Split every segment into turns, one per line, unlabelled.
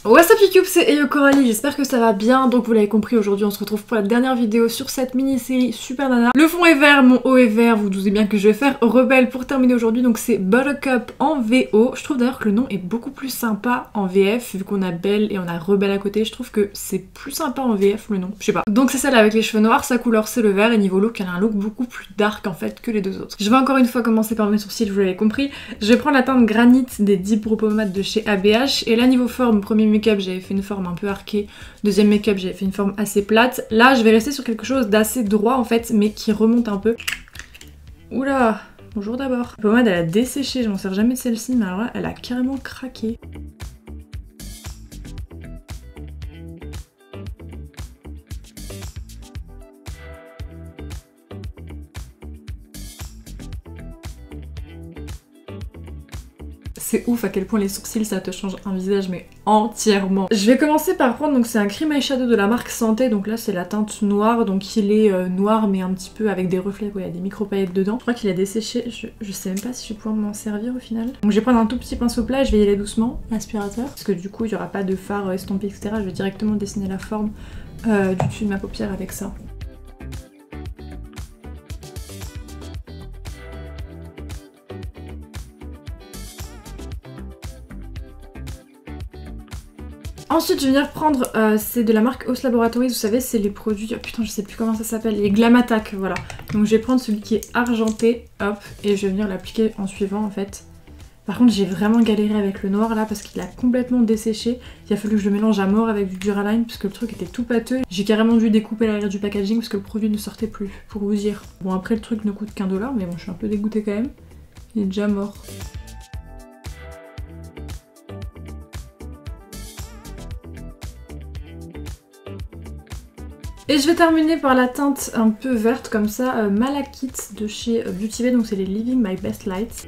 What's up YouTube, c'est Eyo Coralie, j'espère que ça va bien. Donc vous l'avez compris, aujourd'hui on se retrouve pour la dernière vidéo sur cette mini-série Super Nana. Le fond est vert, mon haut est vert, vous doutez bien que je vais faire Rebelle pour terminer aujourd'hui. Donc c'est Buttercup en VO. Je trouve d'ailleurs que le nom est beaucoup plus sympa en VF, vu qu'on a Belle et on a Rebelle à côté. Je trouve que c'est plus sympa en VF le nom, je sais pas. Donc c'est celle avec les cheveux noirs, sa couleur c'est le vert, et niveau look elle a un look beaucoup plus dark en fait que les deux autres. Je vais encore une fois commencer par mes sourcils, vous l'avez compris. Je vais prendre la teinte Granit des Deep Brow Pomade de chez ABH. Et là niveau forme, premier make-up j'avais fait une forme un peu arquée, deuxième make-up j'avais fait une forme assez plate. Là je vais rester sur quelque chose d'assez droit en fait, mais qui remonte un peu. Oula, bonjour d'abord. La pommade elle a desséché, je m'en sers jamais de celle-ci, mais alors là elle a carrément craqué. C'est ouf à quel point les sourcils ça te change un visage mais entièrement. Je vais commencer par prendre, donc c'est un cream eyeshadow de la marque Santé, donc là c'est la teinte noire, donc il est noir mais un petit peu avec des reflets, il y a des micro paillettes dedans. Je crois qu'il a desséché, je sais même pas si je vais pouvoir m'en servir au final. Donc je vais prendre un tout petit pinceau plat et je vais y aller doucement, l'aspirateur, parce que du coup il n'y aura pas de fard estampé etc. Je vais directement dessiner la forme du dessus de ma paupière avec ça. Ensuite je vais venir prendre, c'est de la marque Os Laboratories, vous savez c'est les produits, oh putain je sais plus comment ça s'appelle, les Glamatac, voilà. Donc je vais prendre celui qui est argenté, hop, et je vais venir l'appliquer en suivant en fait. Par contre j'ai vraiment galéré avec le noir là parce qu'il a complètement desséché. Il a fallu que je le mélange à mort avec du Duraline parce que le truc était tout pâteux. J'ai carrément dû découper l'arrière du packaging parce que le produit ne sortait plus, pour vous dire. Bon après le truc ne coûte qu'1 $, mais bon je suis un peu dégoûtée quand même. Il est déjà mort. Et je vais terminer par la teinte un peu verte comme ça, Malakite de chez Beauty Bay, donc c'est les Living My Best Lights.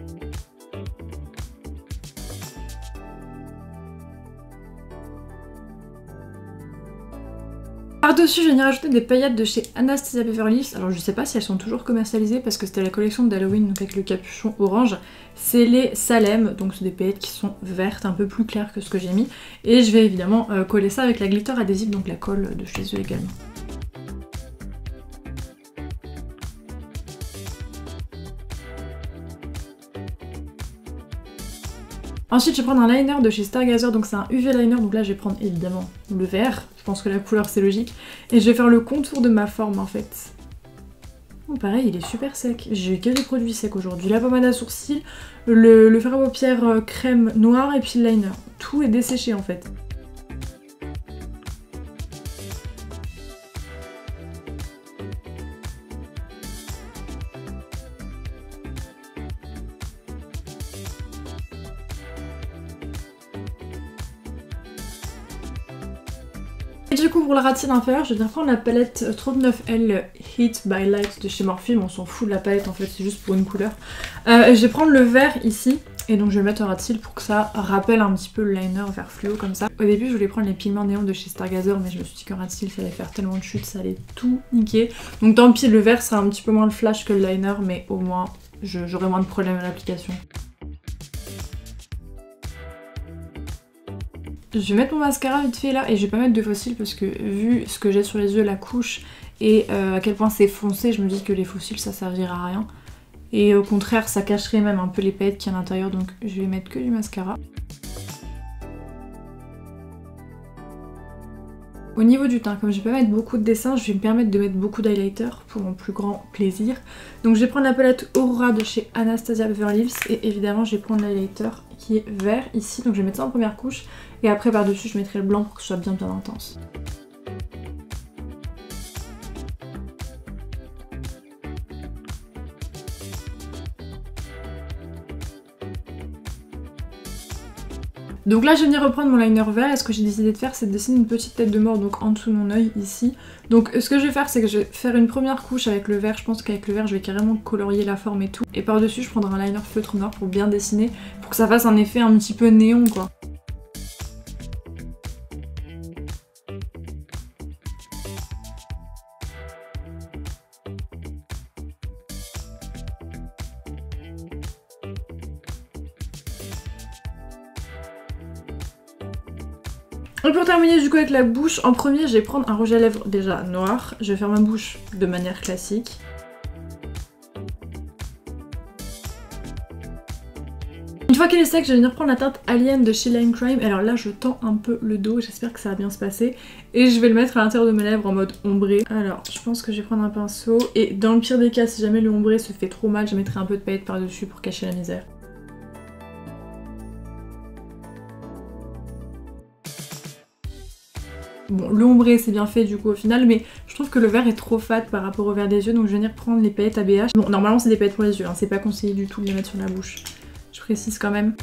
Par-dessus, je vais venir rajouter des paillettes de chez Anastasia Beverly Hills. Alors je sais pas si elles sont toujours commercialisées parce que c'était la collection d'Halloween, donc avec le capuchon orange. C'est les Salem, donc c'est des paillettes qui sont vertes, un peu plus claires que ce que j'ai mis. Et je vais évidemment coller ça avec la glitter adhésive, donc la colle de chez eux également. Ensuite je vais prendre un liner de chez Stargazer, donc c'est un UV liner, donc là je vais prendre évidemment le vert, je pense que la couleur c'est logique, et je vais faire le contour de ma forme en fait. Bon pareil il est super sec, j'ai que des produits secs aujourd'hui, la pommade à sourcils, le fard à paupières crème noire et puis le liner, tout est desséché en fait. Et du coup pour le ras de cils inférieur, je vais venir prendre la palette 39L Heat by Light de chez Morphe, on s'en fout de la palette en fait, c'est juste pour une couleur. Je vais prendre le vert ici, et donc je vais mettre un ras de cils pour que ça rappelle un petit peu le liner vert fluo comme ça. Au début je voulais prendre les pigments néons de chez Stargazer, mais je me suis dit qu'un ras de cils ça allait faire tellement de chute, ça allait tout niquer. Donc tant pis, le vert sera un petit peu moins le flash que le liner, mais au moins j'aurai moins de problèmes à l'application. Je vais mettre mon mascara vite fait là, et je vais pas mettre de faux cils parce que vu ce que j'ai sur les yeux, la couche, et à quel point c'est foncé, je me dis que les faux cils ça servira à rien. Et au contraire ça cacherait même un peu les paillettes qu'il y a à l'intérieur, donc je vais mettre que du mascara. Au niveau du teint, comme je vais pas mettre beaucoup de dessins, je vais me permettre de mettre beaucoup d'highlighter pour mon plus grand plaisir. Donc je vais prendre la palette Aurora de chez Anastasia Beverly Hills, et évidemment je vais prendre l'highlighter qui est vert ici, donc je vais mettre ça en première couche, et après par dessus je mettrai le blanc pour que ce soit bien intense. Donc là je vais venir reprendre mon liner vert, et ce que j'ai décidé de faire c'est de dessiner une petite tête de mort donc en dessous de mon œil ici. Donc ce que je vais faire c'est que je vais faire une première couche avec le vert, je pense qu'avec le vert je vais carrément colorier la forme et tout. Et par dessus je prendrai un liner feutre noir pour bien dessiner, pour que ça fasse un effet un petit peu néon quoi. Donc pour terminer du coup avec la bouche, en premier je vais prendre un rouge à lèvres déjà noir. Je vais faire ma bouche de manière classique. Une fois qu'elle est sec, je vais venir prendre la teinte Alien de chez Lime Crime. Alors là je tends un peu le dos, j'espère que ça va bien se passer. Et je vais le mettre à l'intérieur de mes lèvres en mode ombré. Alors je pense que je vais prendre un pinceau. Et dans le pire des cas, si jamais le ombré se fait trop mal, je mettrai un peu de paillettes par dessus pour cacher la misère. Bon, le ombré c'est bien fait du coup au final, mais je trouve que le vert est trop fade par rapport au vert des yeux, donc je vais venir prendre les paillettes ABH. Bon, normalement c'est des paillettes pour les yeux, hein, c'est pas conseillé du tout de les mettre sur la bouche. Je précise quand même.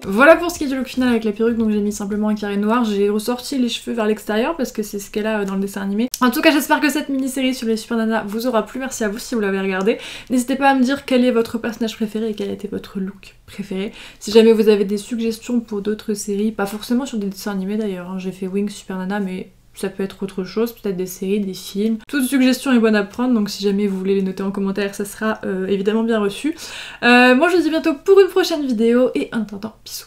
Voilà pour ce qui est du look final avec la perruque, donc j'ai mis simplement un carré noir. J'ai ressorti les cheveux vers l'extérieur parce que c'est ce qu'elle a dans le dessin animé. En tout cas, j'espère que cette mini-série sur les Super Nana vous aura plu. Merci à vous si vous l'avez regardé. N'hésitez pas à me dire quel est votre personnage préféré et quel a été votre look préféré. Si jamais vous avez des suggestions pour d'autres séries, pas forcément sur des dessins animés d'ailleurs, hein. J'ai fait Wings Super Nana, mais ça peut être autre chose, peut-être des séries, des films. Toute suggestion est bonne à prendre, donc si jamais vous voulez les noter en commentaire, ça sera évidemment bien reçu. Moi je vous dis bientôt pour une prochaine vidéo, et en attendant, bisous.